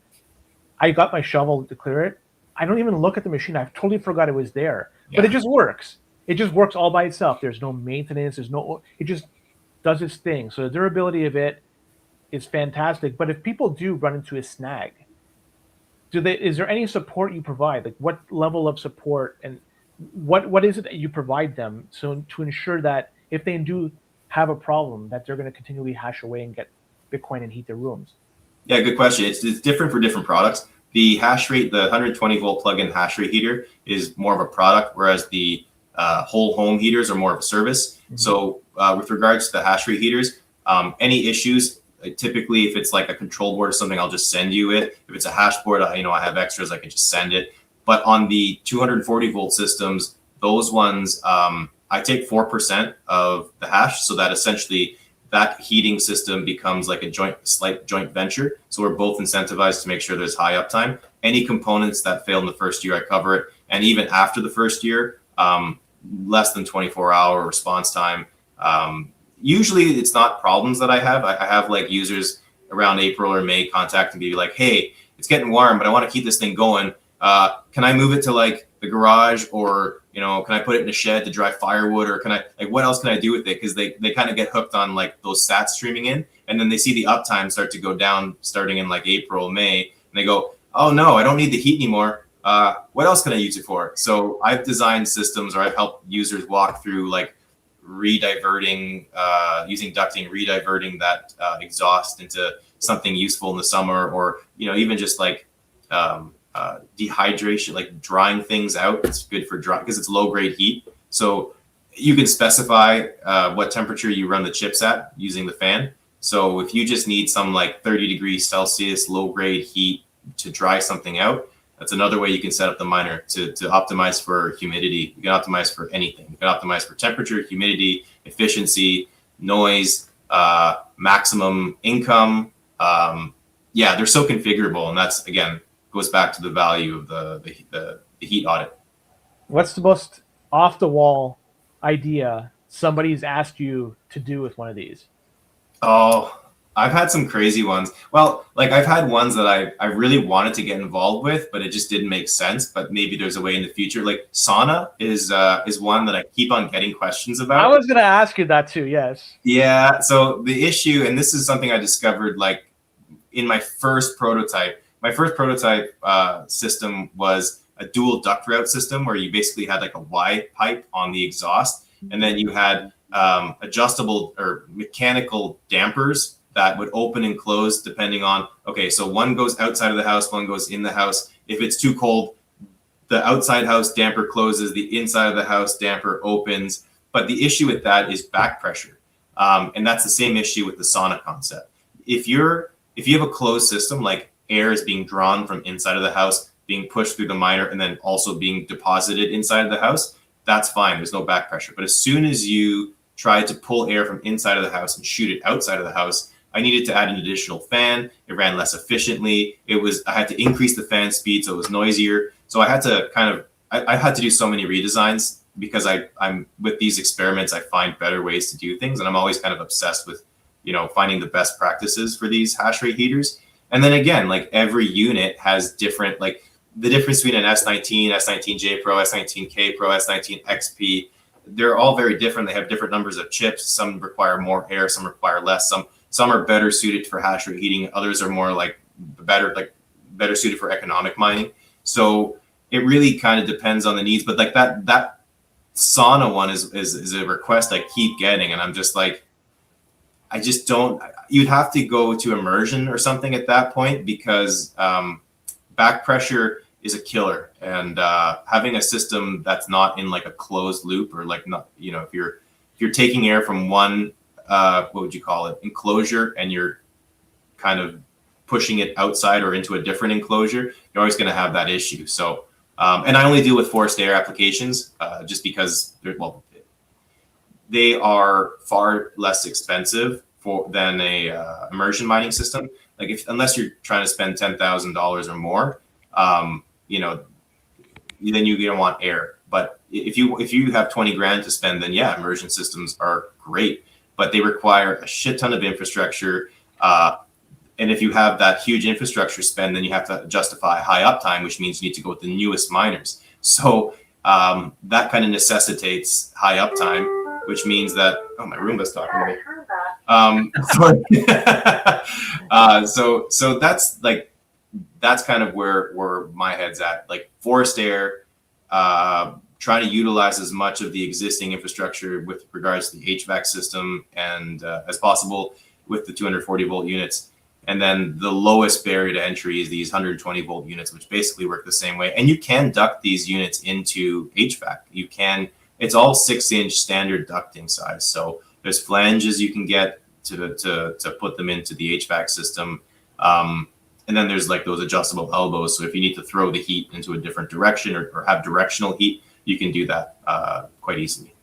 I got my shovel to clear it. I don't even look at the machine. I totally forgot it was there. Yeah. But it just works. It just works all by itself. There's no maintenance. It just does its thing. So the durability of it is fantastic. But if people do run into a snag, is there any support you provide? Like what level of support and what is it that you provide them so to ensure that if they do have a problem, that they're going to continually hash away and get Bitcoin and heat their rooms? Yeah, good question. It's different for different products. The hash rate, the 120 volt plug-in hash rate heater is more of a product, whereas the whole home heaters are more of a service. Mm-hmm. So with regards to the hash rate heaters, any issues, typically if it's like a control board or something, I'll just send you it. If it's a hash board, I have extras, I can just send it. But on the 240 volt systems, those ones, I take 4% of the hash, so that essentially that heating system becomes like a slight joint venture. So we're both incentivized to make sure there's high uptime. Any components that fail in the first year, I cover it. And even after the first year, less than 24-hour response time. Usually it's not problems that I have. I have like users around April or May contacting me like, hey, it's getting warm, but I want to keep this thing going. Can I move it to like the garage, or can I put it in a shed to dry firewood, or what else can I do with it? Because they kind of get hooked on like those sats streaming in, and then they see the uptime start to go down starting in like April, May, and they go, oh no, I don't need the heat anymore. What else can I use it for? So I've designed systems, or I've helped users walk through like rediverting, using ducting, rediverting that exhaust into something useful in the summer, or even just like dehydration, like drying things out. It's good for dry because it's low grade heat. So you can specify what temperature you run the chips at using the fan. So if you just need some like 30 degrees Celsius low grade heat to dry something out, that's another way you can set up the miner to optimize for humidity. You can optimize for anything. You can optimize for temperature, humidity, efficiency, noise, maximum income. They're so configurable, and that's again goes back to the value of the heat audit. What's the most off the wall idea somebody's asked you to do with one of these? Oh, I've had some crazy ones. Well, like I've had ones that I really wanted to get involved with, but it just didn't make sense. But maybe there's a way in the future. Like sauna is one that I keep on getting questions I about. was going to ask you that too. Yes. Yeah. So the issue, and this is something I discovered like in my first prototype. My first prototype system was a dual duct route system where you basically had like a Y pipe on the exhaust, and then you had adjustable or mechanical dampers that would open and close depending on, okay, so one goes outside of the house, one goes in the house. If it's too cold, the outside house damper closes, the inside of the house damper opens. But the issue with that is back pressure. And that's the same issue with the sauna concept. If you have a closed system, like air is being drawn from inside of the house, being pushed through the miner, and then also being deposited inside of the house, that's fine. There's no back pressure. But as soon as you try to pull air from inside of the house and shoot it outside of the house, I needed to add an additional fan. It ran less efficiently. I had to increase the fan speed so it was noisier. So I had to I had to do so many redesigns because I'm with these experiments, I find better ways to do things. And I'm always kind of obsessed with, finding the best practices for these hash rate heaters. And then again, like every unit has different, like the difference between an S19, S19J Pro, S19K Pro, S19 XP, they're all very different. They have different numbers of chips. Some require more air, some require less. Some are better suited for hash rate heating. Others are more better suited for economic mining. So it really kind of depends on the needs. But like that sauna one is a request I keep getting, and I'm just like, I just don't. You'd have to go to immersion or something at that point because back pressure is a killer, and having a system that's not in like a closed loop or like not, if you're taking air from one what would you call it, enclosure, and you're kind of pushing it outside or into a different enclosure, you're always going to have that issue. So and I only deal with forced air applications just because they are far less expensive than a immersion mining system. Like unless you're trying to spend $10,000 or more, then you don't want air. But if you have 20 grand to spend, then yeah, immersion systems are great, but they require a shit ton of infrastructure. And if you have that huge infrastructure spend, then you have to justify high uptime, which means you need to go with the newest miners. So that kind of necessitates high uptime, which means that, oh, my Roomba's talking to me. So that's kind of where my head's at, like forced air, trying to utilize as much of the existing infrastructure with regards to the HVAC system and as possible with the 240 volt units. And then the lowest barrier to entry is these 120 volt units, which basically work the same way. And you can duct these units into HVAC. It's all 6-inch standard ducting size. So there's flanges you can get to put them into the HVAC system. And then there's like those adjustable elbows. So if you need to throw the heat into a different direction or have directional heat, you can do that quite easily.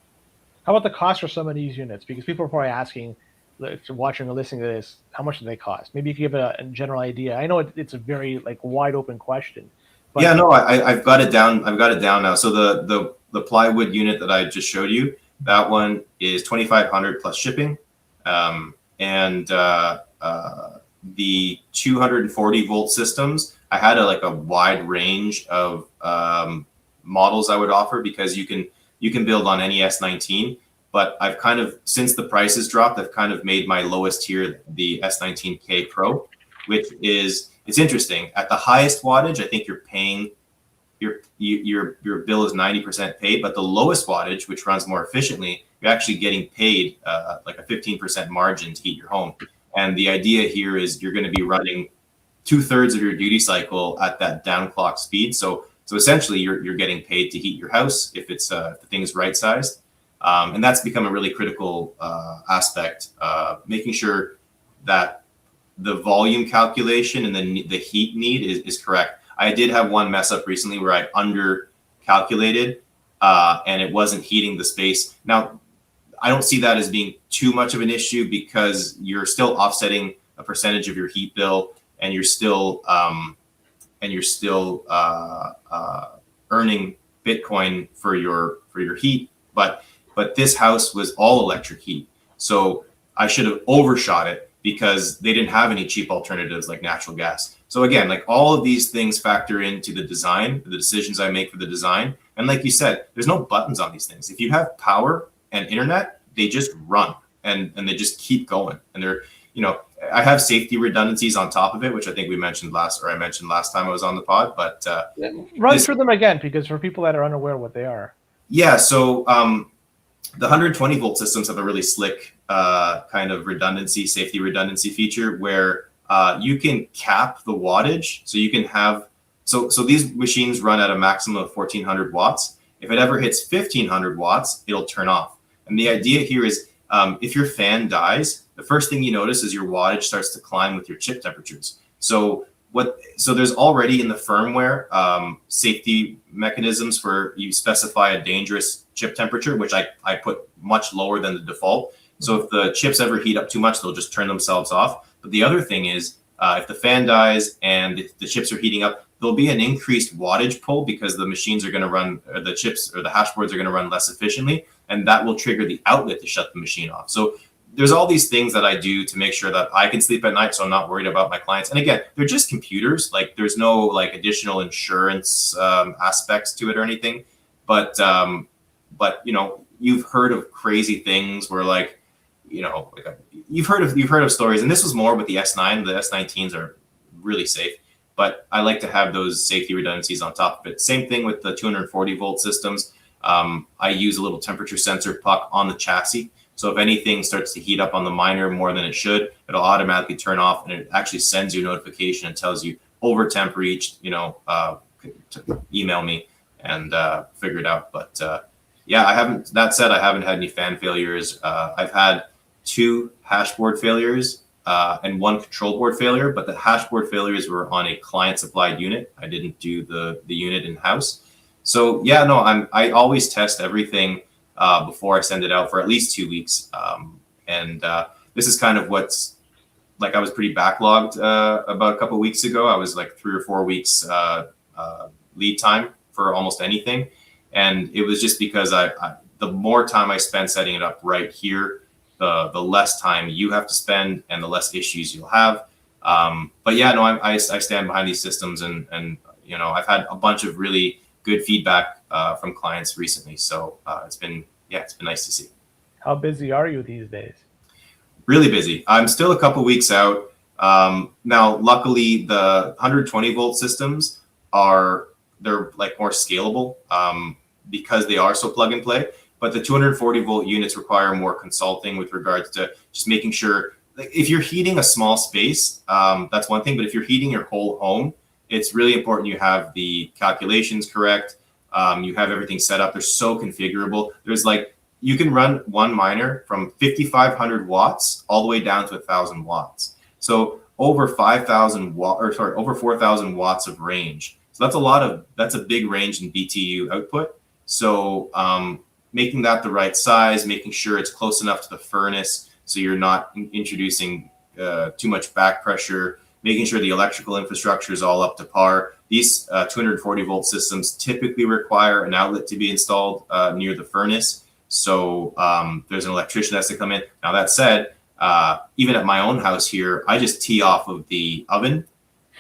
How about the cost for some of these units? Because people are probably asking, if you're watching or listening to this, how much do they cost? Maybe you can give a general idea. I know it's a very wide open question. But yeah, no, I've got it down. I've got it down now. So the plywood unit that I just showed you, that one is $2,500 plus shipping, and the 240 volt systems, I had a wide range of models I would offer because you can build on any S19. But I've kind of, since the prices dropped, I've kind of made my lowest tier the S19K Pro, which is, it's interesting. At the highest wattage, I think you're paying, your bill is 90% paid, but the lowest wattage, which runs more efficiently, you're actually getting paid like a 15% margin to heat your home. And the idea here is you're going to be running 2/3 of your duty cycle at that down clock speed. So essentially you're getting paid to heat your house if it's if the thing's right sized. And that's become a really critical aspect, making sure that the volume calculation and the heat need is correct. I did have one mess up recently where I under calculated and it wasn't heating the space. Now, I don't see that as being too much of an issue because you're still offsetting a percentage of your heat bill, and you're still earning Bitcoin for your heat. But this house was all electric heat. So I should have overshot it because they didn't have any cheap alternatives like natural gas. So again, like all of these things factor into the design, the decisions I make for the design. And like you said, there's no buttons on these things. If you have power and internet, they just run and they just keep going. And they're, I have safety redundancies on top of it, which I think I mentioned last time I was on the pod. But run through them again, because for people that are unaware what they are. Yeah. So the 120 volt systems have a really slick kind of safety redundancy feature where you can cap the wattage. So you can have, so these machines run at a maximum of 1400 watts. If it ever hits 1500 watts, it'll turn off. And the idea here is if your fan dies, the first thing you notice is your wattage starts to climb with your chip temperatures. So there's already in the firmware safety mechanisms for you specify a dangerous chip temperature, which I put much lower than the default. So if the chips ever heat up too much, they'll just turn themselves off. But the other thing is if the fan dies and the chips are heating up, there'll be an increased wattage pull because the machines are going to run, or the chips or the hash boards are going to run less efficiently, and that will trigger the outlet to shut the machine off. So there's all these things that I do to make sure that I can sleep at night, so I'm not worried about my clients. And again, they're just computers. Like there's no like additional insurance aspects to it or anything. But you've heard of crazy things where you've heard of stories, and this was more with the S9. The S19s are really safe, but I like to have those safety redundancies on top of it. Same thing with the 240 volt systems. I use a little temperature sensor puck on the chassis. So if anything starts to heat up on the miner more than it should, it'll automatically turn off, and it actually sends you a notification and tells you over temp reached, email me and figure it out. But I haven't had any fan failures. I've had 2 hashboard failures and 1 control board failure, but the hashboard failures were on a client supplied unit. I didn't do the unit in house. So I always test everything before I send it out for at least 2 weeks. This is kind of what's like, I was pretty backlogged about a couple of weeks ago. I was like 3 or 4 weeks lead time for almost anything. And it was just because the more time I spend setting it up right here, the less time you have to spend and the less issues you'll have. I stand behind these systems, and I've had a bunch of really good feedback from clients recently. So it's been nice to see. How busy are you these days? Really busy. I'm still a couple weeks out. Now, luckily, the 120 volt systems they're like more scalable because they are so plug and play. But the 240 volt units require more consulting with regards to just making sure, like, if you're heating a small space, that's one thing. But if you're heating your whole home, it's really important you have the calculations correct. You have everything set up. They're so configurable. There's you can run one miner from 5,500 watts all the way down to 1,000 watts. So over 4,000 watts of range. So that's a big range in BTU output. So making that the right size, making sure it's close enough to the furnace so you're not introducing too much back pressure, making sure the electrical infrastructure is all up to par. These 240 volt systems typically require an outlet to be installed near the furnace. So there's an electrician that has to come in. Now, that said, even at my own house here, I just tee off of the oven.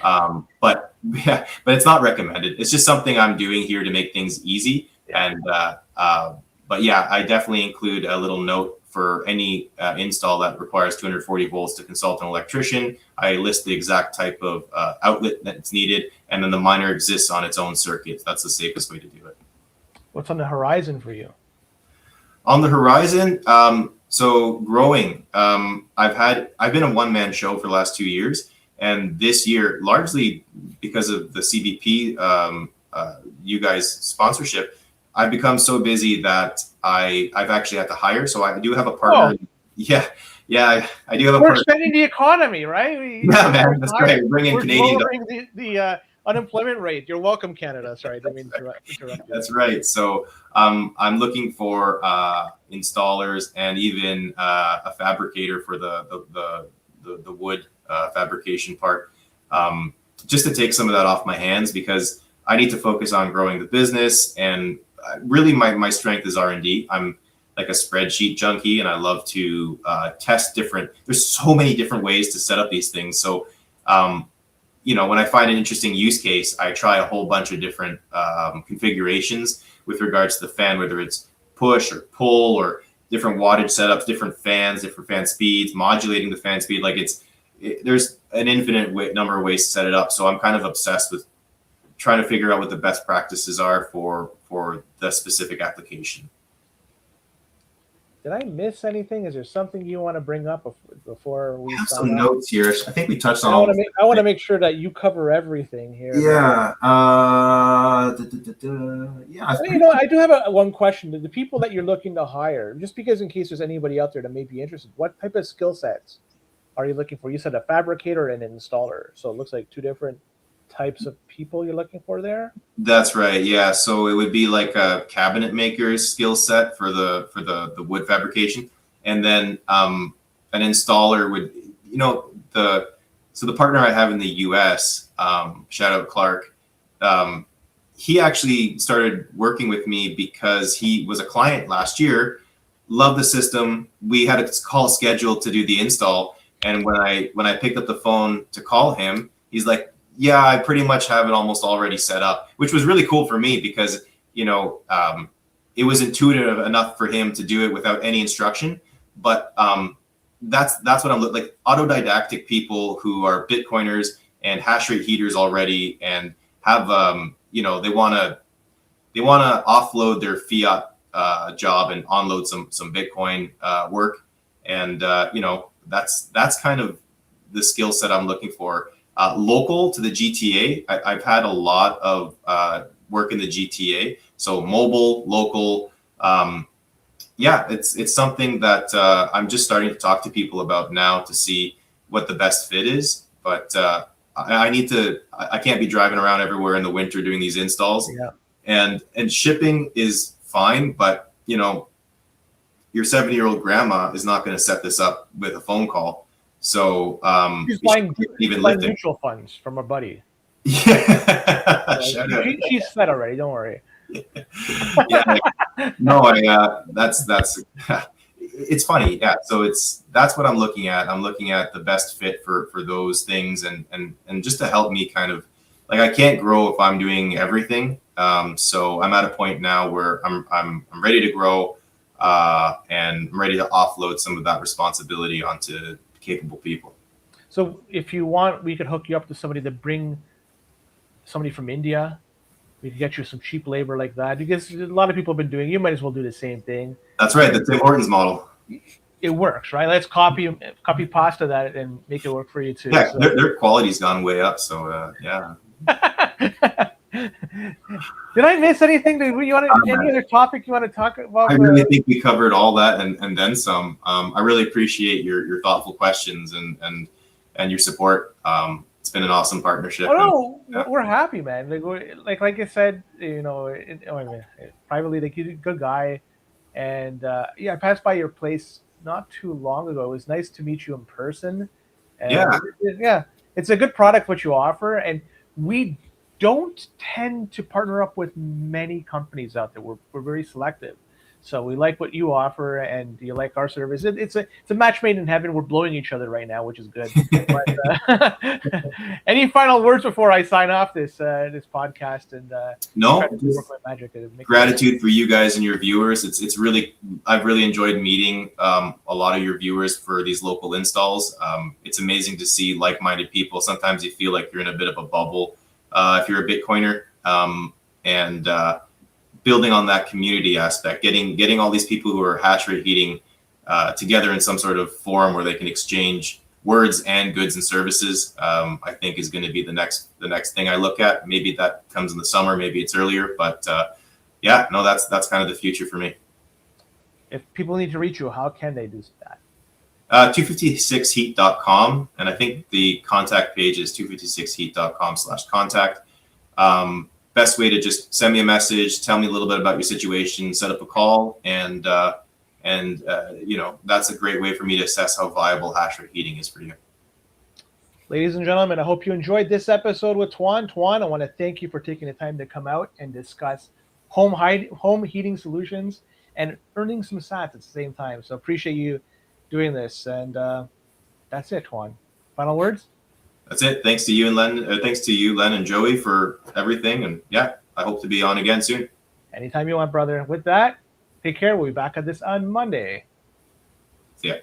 But it's not recommended. It's just something I'm doing here to make things easy. And I definitely include a little note for any install that requires 240 volts to consult an electrician. I list the exact type of outlet that's needed, and then the miner exists on its own circuit. That's the safest way to do it. What's on the horizon for you? On the horizon, so growing. I've been a one-man show for the last 2 years, and this year, largely because of the CBP, you guys' sponsorship, I've become so busy that I've actually had to hire. So I do have a partner. Oh. Yeah, I do have a partner. We're expanding the economy, right? Man, that's great. Bring in Canadian. Lowering the unemployment rate. You're welcome, Canada. Sorry, I didn't mean to interrupt. That's right. So I'm looking for installers and even a fabricator for the wood fabrication part, just to take some of that off my hands, because I need to focus on growing the business. And really my strength is R&D. like a spreadsheet junkie, and I love to test different. There's so many different ways to set up these things. So, when I find an interesting use case, I try a whole bunch of different configurations with regards to the fan, whether it's push or pull or different wattage setups, different fans, different fan speeds, modulating the fan speed. Like there's an infinite number of ways to set it up. So I'm kind of obsessed with trying to figure out what the best practices are for the specific application. Did I miss anything? Is there something you want to bring up before we have some notes here? I think we touched on. I want to make sure that you cover everything here. Yeah. Yeah. I do have one question. The people that you're looking to hire, just because in case there's anybody out there that may be interested, what type of skill sets are you looking for? You said a fabricator and an installer, so it looks like two different types of people you're looking for there. That's right. Yeah. So it would be like a cabinet maker's skill set for the wood fabrication, and then an installer would, the partner I have in the U.S. Shout out Clark. He actually started working with me because he was a client last year. Loved the system. We had a call scheduled to do the install, and when I picked up the phone to call him, he's like, yeah, I pretty much have it almost already set up, which was really cool for me because, it was intuitive enough for him to do it without any instruction. But that's what I'm looking like, autodidactic people who are Bitcoiners and hash rate heaters already and have, they want to offload their fiat job and onload some Bitcoin work. And, that's kind of the skill set I'm looking for. Local to the GTA, I've had a lot of work in the GTA. So mobile, local, it's something that I'm just starting to talk to people about now to see what the best fit is. But I can't be driving around everywhere in the winter doing these installs. Yeah. And shipping is fine, but your 70-year-old grandma is not going to set this up with a phone call. So she's buying mutual funds from a buddy. Yeah, she's set already. Don't worry. Yeah, that's it's funny. Yeah, so that's what I'm looking at. I'm looking at the best fit for those things, and just to help me kind of like I can't grow if I'm doing everything. So I'm at a point now where I'm ready to grow, and I'm ready to offload some of that responsibility onto capable people. So if you want, we could hook you up to somebody to bring somebody from India. We could get you some cheap labor like that, because a lot of people have been doing. You might as well do the same thing. That's right, the Tim Hortons model. It works, right? Let's copy pasta that and make it work for you too. Yeah, so. Their quality's gone way up. So yeah. Did I miss anything? Any other topic you want to talk about? I really think we covered all that and then some. I really appreciate your thoughtful questions and your support. It's been an awesome partnership. We're happy, man. Like I said, privately, like, you're a good guy, and I passed by your place not too long ago. It was nice to meet you in person. And it's a good product what you offer, and we don't tend to partner up with many companies out there. We're very selective. So we like what you offer, and you like our service. It's a match made in heaven. We're blowing each other right now, which is good. But, any final words before I sign off this podcast? And no, gratitude for you guys and your viewers. I've really enjoyed meeting a lot of your viewers for these local installs. It's amazing to see like-minded people. Sometimes you feel like you're in a bit of a bubble if you're a Bitcoiner, and building on that community aspect, getting all these people who are hash rate heating together in some sort of forum where they can exchange words and goods and services, I think is going to be the next thing I look at. Maybe that comes in the summer, maybe it's earlier, but that's kind of the future for me. If people need to reach you, how can they do that? 256heat.com, and I think the contact page is 256heat.com/contact. Best way to just send me a message, tell me a little bit about your situation, set up a call, and that's a great way for me to assess how viable hash rate heating is for you. Ladies and gentlemen, I hope you enjoyed this episode with Tuan. Tuan, I want to thank you for taking the time to come out and discuss home heating solutions and earning some sats at the same time. So appreciate you doing this. And that's it, Juan. Final words? That's it. Thanks to you and Len. Thanks to you, Len and Joey, for everything. And yeah, I hope to be on again soon. Anytime you want, brother. With that, take care. We'll be back at this on Monday. See ya.